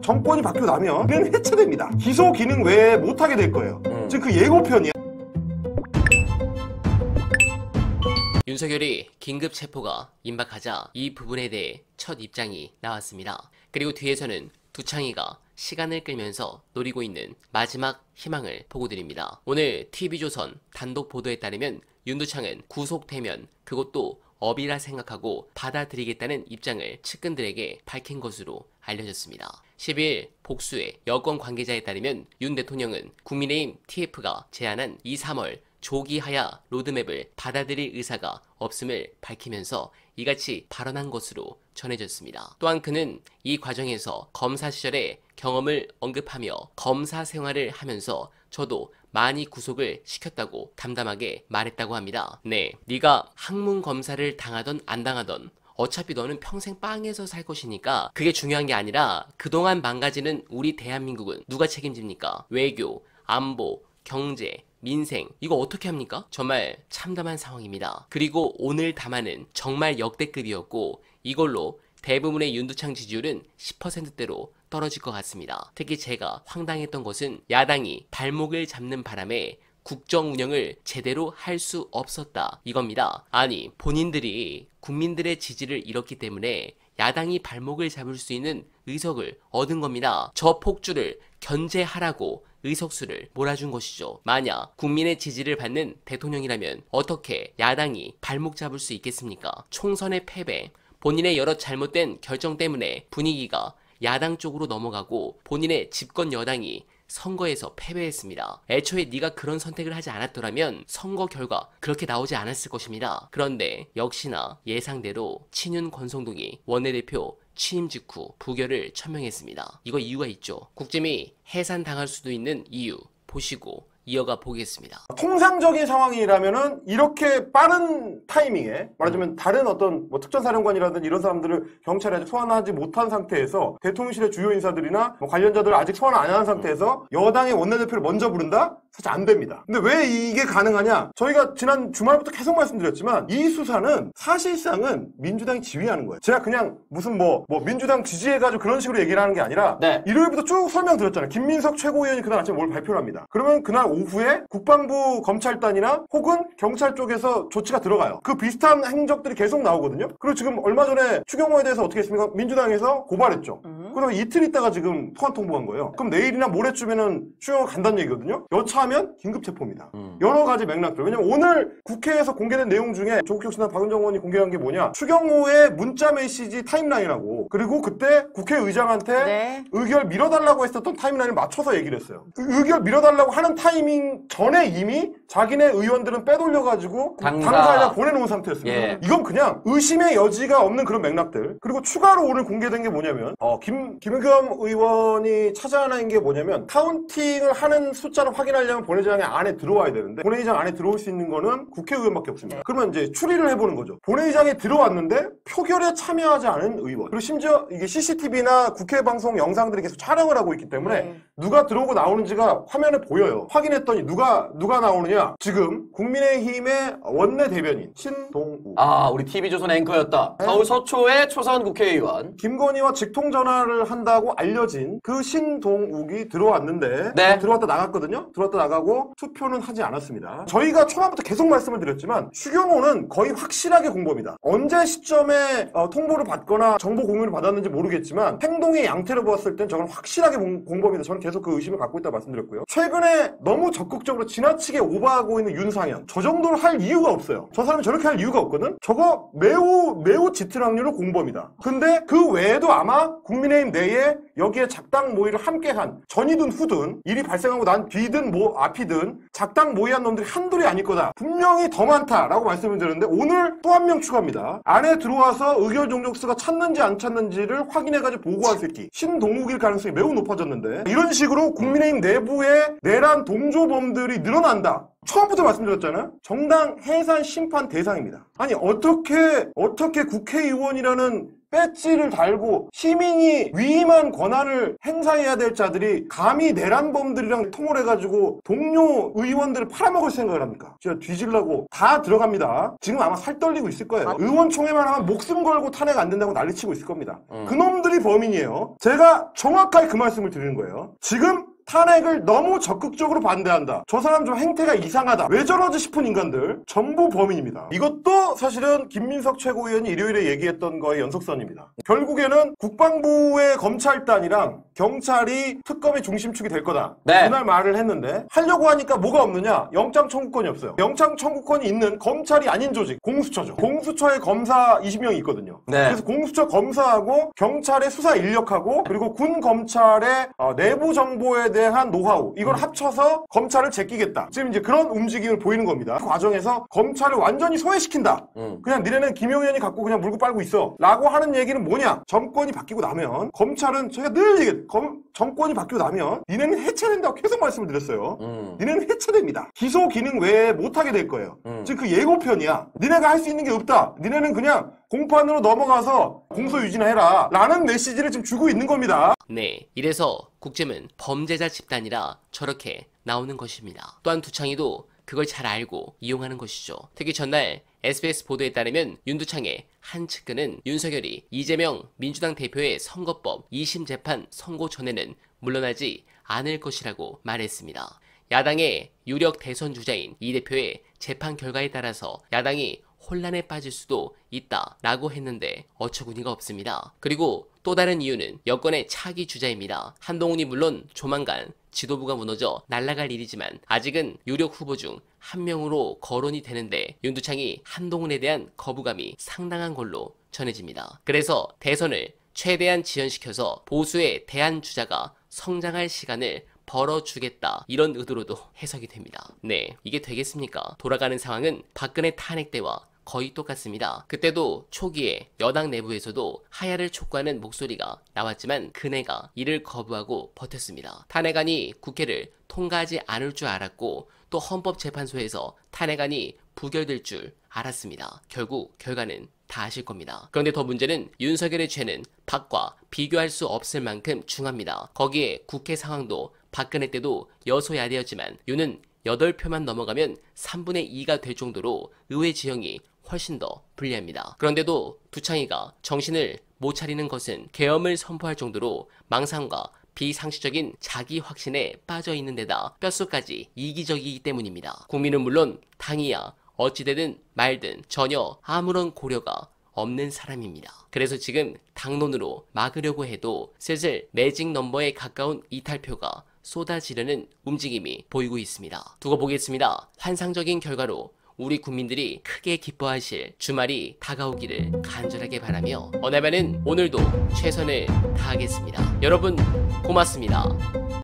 정권이 바뀌고 나면 그는 해체됩니다. 기소 기능 외에 못하게 될 거예요. 지금 그 예고편이야. 윤석열이 긴급 체포가 임박하자 이 부분에 대해 첫 입장이 나왔습니다. 그리고 뒤에서는 두창이가 시간을 끌면서 노리고 있는 마지막 희망을 보고 드립니다. 오늘 TV조선 단독 보도에 따르면 윤두창은 구속되면 그것도 업이라 생각하고 받아들이겠다는 입장을 측근들에게 밝힌 것으로 알려졌습니다. 10일 복수의 여권 관계자에 따르면 윤 대통령은 국민의힘 TF가 제안한 2, 3월 조기 하야 로드맵을 받아들일 의사가 없음을 밝히면서 이같이 발언한 것으로 전해졌습니다. 또한 그는 이 과정에서 검사 시절의 경험을 언급하며 검사 생활을 하면서 저도 많이 구속을 시켰다고 담담하게 말했다고 합니다. 네, 네가 학문 검사를 당하던 안 당하던 어차피 너는 평생 빵에서 살 것이니까 그게 중요한 게 아니라 그동안 망가지는 우리 대한민국은 누가 책임집니까? 외교, 안보, 경제, 민생, 이거 어떻게 합니까? 정말 참담한 상황입니다. 그리고 오늘 담화는 정말 역대급이었고 이걸로 대부분의 윤두창 지지율은 10%대로 떨어질 것 같습니다. 특히 제가 황당했던 것은 야당이 발목을 잡는 바람에 국정 운영을 제대로 할 수 없었다 이겁니다. 아니, 본인들이 국민들의 지지를 잃었기 때문에 야당이 발목을 잡을 수 있는 의석을 얻은 겁니다. 저 폭주를 견제하라고 의석수를 몰아준 것이죠. 만약 국민의 지지를 받는 대통령이라면 어떻게 야당이 발목 잡을 수 있겠습니까? 총선의 패배, 본인의 여러 잘못된 결정 때문에 분위기가 야당 쪽으로 넘어가고 본인의 집권 여당이 선거에서 패배했습니다. 애초에 네가 그런 선택을 하지 않았더라면 선거 결과 그렇게 나오지 않았을 것입니다. 그런데 역시나 예상대로 친윤 권성동이 원내대표 취임 직후 부결을 천명했습니다. 이거 이유가 있죠. 국짐이 해산당할 수도 있는 이유 보시고 이어가 보겠습니다. 통상적인 상황이라면은 이렇게 빠른 타이밍에 말하자면 다른 어떤 뭐 특전사령관이라든지 이런 사람들을 경찰에 아직 소환하지 못한 상태에서 대통령실의 주요 인사들이나 뭐 관련자들을 아직 소환 안 한 상태에서 여당의 원내대표를 먼저 부른다? 사실 안 됩니다. 근데 왜 이게 가능하냐? 저희가 지난 주말부터 계속 말씀드렸지만 이 수사는 사실상은 민주당이 지휘하는 거예요. 제가 그냥 무슨 뭐 민주당 지지해가지고 그런 식으로 얘기를 하는 게 아니라 일요일부터 쭉 설명드렸잖아요. 김민석 최고위원이 그날 아침에 뭘 발표를 합니다. 그러면 그날 오후에 국방부 검찰단이나 혹은 경찰 쪽에서 조치가 들어가요. 그 비슷한 행적들이 계속 나오거든요. 그리고 지금 얼마 전에 추경호에 대해서 어떻게 했습니까? 민주당에서 고발했죠. 그러면 이틀 있다가 지금 소환 통보한 거예요. 그럼 내일이나 모레쯤에는 추경호가 간다는 얘기거든요. 여차하면 긴급 체포입니다. 여러 가지 맥락들. 왜냐면 오늘 국회에서 공개된 내용 중에 조국 혁신당 박은정 의원이 공개한 게 뭐냐? 추경호의 문자 메시지 타임라인하고 그리고 그때 국회의장한테 의결 밀어달라고 했었던 타임라인을 맞춰서 얘기를 했어요. 그 의결 밀어달라고 하는 타이밍 전에 이미 자기네 의원들은 빼돌려가지고 당사에다 보내놓은 상태였습니다. 이건 그냥 의심의 여지가 없는 그런 맥락들. 그리고 추가로 오늘 공개된 게 뭐냐면 김의겸 의원이 찾아낸 게 뭐냐면 카운팅을 하는 숫자를 확인하려면 본회의장에 안에 들어와야 되는데 본회의장 안에 들어올 수 있는 거는 국회의원밖에 없습니다. 그러면 이제 추리를 해보는 거죠. 본회의장에 들어왔는데 표결에 참여하지 않은 의원. 그리고 심지어 이게 CCTV나 국회 방송 영상들이 계속 촬영을 하고 있기 때문에 누가 들어오고 나오는지가 화면에 보여요. 확인했더니 누가 나오느냐? 지금 국민의힘의 원내대변인 신동욱. 우리 TV조선 앵커였다. 서울 서초의 초선 국회의원. 김건희와 직통전화를 한다고 알려진 그 신동욱이 들어왔는데 들어왔다 나갔거든요. 들어왔다 나가고 투표는 하지 않았습니다. 저희가 초반부터 계속 말씀을 드렸지만 추경호는 거의 확실하게 공범이다. 언제 시점에 통보를 받거나 정보 공유를 받았는지 모르겠지만 행동의 양태를 보았을 땐 저건 확실하게 공범이다. 저는 계속 그 의심을 갖고 있다고 말씀드렸고요. 최근에 너무 적극적으로 지나치게 오버하고 있는 윤상현. 저 정도로 할 이유가 없어요. 저 사람이 저렇게 할 이유가 없거든? 저거 매우 짙은 확률로 공범이다. 근데 그 외에도 아마 국민의힘 내에 여기에 작당 모의를 함께한 전이든 후든 일이 발생하고 난 뒤든 앞이든 작당 모의한 놈들이 한둘이 아닐 거다. 분명히 더 많다라고 말씀을 드렸는데 오늘 또 한 명 추가입니다. 안에 들어와서 의결 종족수가 찼는지 안 찼는지를 확인해가지고 보고할 새끼. 신동욱일 가능성이 매우 높아졌는데 이런 식으로 국민의힘 내부에 내란 동조범들이 늘어난다. 처음부터 말씀드렸잖아요. 정당 해산 심판 대상입니다. 아니 어떻게 국회의원이라는 배지를 달고 시민이 위임한 권한을 행사해야 될 자들이 감히 내란범들이랑 통홀해가지고 동료 의원들을 팔아먹을 생각을 합니까? 진짜 뒤질라고 다 들어갑니다. 지금 아마 살 떨리고 있을 거예요. 의원총회만 하면 목숨 걸고 탄핵 안 된다고 난리치고 있을 겁니다. 그놈들이 범인이에요. 제가 정확하게 그 말씀을 드리는 거예요. 지금 탄핵을 너무 적극적으로 반대한다. 저 사람 좀 행태가 이상하다. 왜 저러지 싶은 인간들 전부 범인입니다. 이것도 사실은 김민석 최고위원이 일요일에 얘기했던 거의 연속선입니다. 결국에는 국방부의 검찰단이랑 경찰이 특검의 중심축이 될 거다. 네. 그날 말을 했는데 하려고 하니까 뭐가 없느냐? 영장 청구권이 없어요. 영장 청구권이 있는 검찰이 아닌 조직, 공수처죠. 공수처에 검사 20명이 있거든요. 네. 그래서 공수처 검사하고 경찰의 수사 인력하고 그리고 군 검찰의 내부 정보에 대한 노하우 이걸 합쳐서 검찰을 제끼겠다. 지금 이제 그런 움직임을 보이는 겁니다. 그 과정에서 검찰을 완전히 소외시킨다. 그냥 니네는 김용현이 갖고 그냥 물고 빨고 있어. 라고 하는 얘기는 뭐냐? 정권이 바뀌고 나면 검찰은 제가 늘 얘기해요. 정권이 바뀌고 나면 니네는 해체된다고 계속 말씀을 드렸어요. 니네는 해체됩니다. 기소 기능 외에 못하게 될 거예요. 지금 그 예고편이야. 니네가 할 수 있는 게 없다. 니네는 그냥 공판으로 넘어가서 공소유지나 해라. 라는 메시지를 지금 주고 있는 겁니다. 네, 이래서 국정은 범죄자 집단이라 저렇게 나오는 것입니다. 또한 두창이도 그걸 잘 알고 이용하는 것이죠. 특히 전날 SBS 보도에 따르면 윤두창의 한 측근은 윤석열이 이재명 민주당 대표의 선거법 2심 재판 선고 전에는 물러나지 않을 것이라고 말했습니다. 야당의 유력 대선 주자인 이 대표의 재판 결과에 따라서 야당이 혼란에 빠질 수도 있다라고 했는데 어처구니가 없습니다. 그리고 또 다른 이유는 여권의 차기 주자입니다. 한동훈이 물론 조만간 지도부가 무너져 날아갈 일이지만 아직은 유력 후보 중 한 명으로 거론이 되는데 윤두창이 한동훈에 대한 거부감이 상당한 걸로 전해집니다. 그래서 대선을 최대한 지연시켜서 보수의 대안 주자가 성장할 시간을 벌어주겠다 이런 의도로도 해석이 됩니다. 네, 이게 되겠습니까? 돌아가는 상황은 박근혜 탄핵 때와 거의 똑같습니다. 그때도 초기에 여당 내부에서도 하야를 촉구하는 목소리가 나왔지만 그네가 이를 거부하고 버텼습니다. 탄핵안이 국회를 통과하지 않을 줄 알았고 또 헌법재판소에서 탄핵안이 부결될 줄 알았습니다. 결국 결과는 다 아실 겁니다. 그런데 더 문제는 윤석열의 죄는 박과 비교할 수 없을 만큼 중합니다. 거기에 국회 상황도 박근혜 때도 여소야대였지만 윤은 8표만 넘어가면 3분의 2가 될 정도로 의회 지형이 훨씬 더 불리합니다. 그런데도 두창이가 정신을 못 차리는 것은 계엄을 선포할 정도로 망상과 비상식적인 자기 확신에 빠져 있는 데다 뼛속까지 이기적이기 때문입니다. 국민은 물론 당이야 어찌되든 말든 전혀 아무런 고려가 없는 사람입니다. 그래서 지금 당론으로 막으려고 해도 슬슬 매직 넘버에 가까운 이탈표가 쏟아지려는 움직임이 보이고 있습니다. 두고 보겠습니다. 환상적인 결과로 우리 국민들이 크게 기뻐하실 주말이 다가오기를 간절하게 바라며 어나바는 오늘도 최선을 다하겠습니다. 여러분 고맙습니다.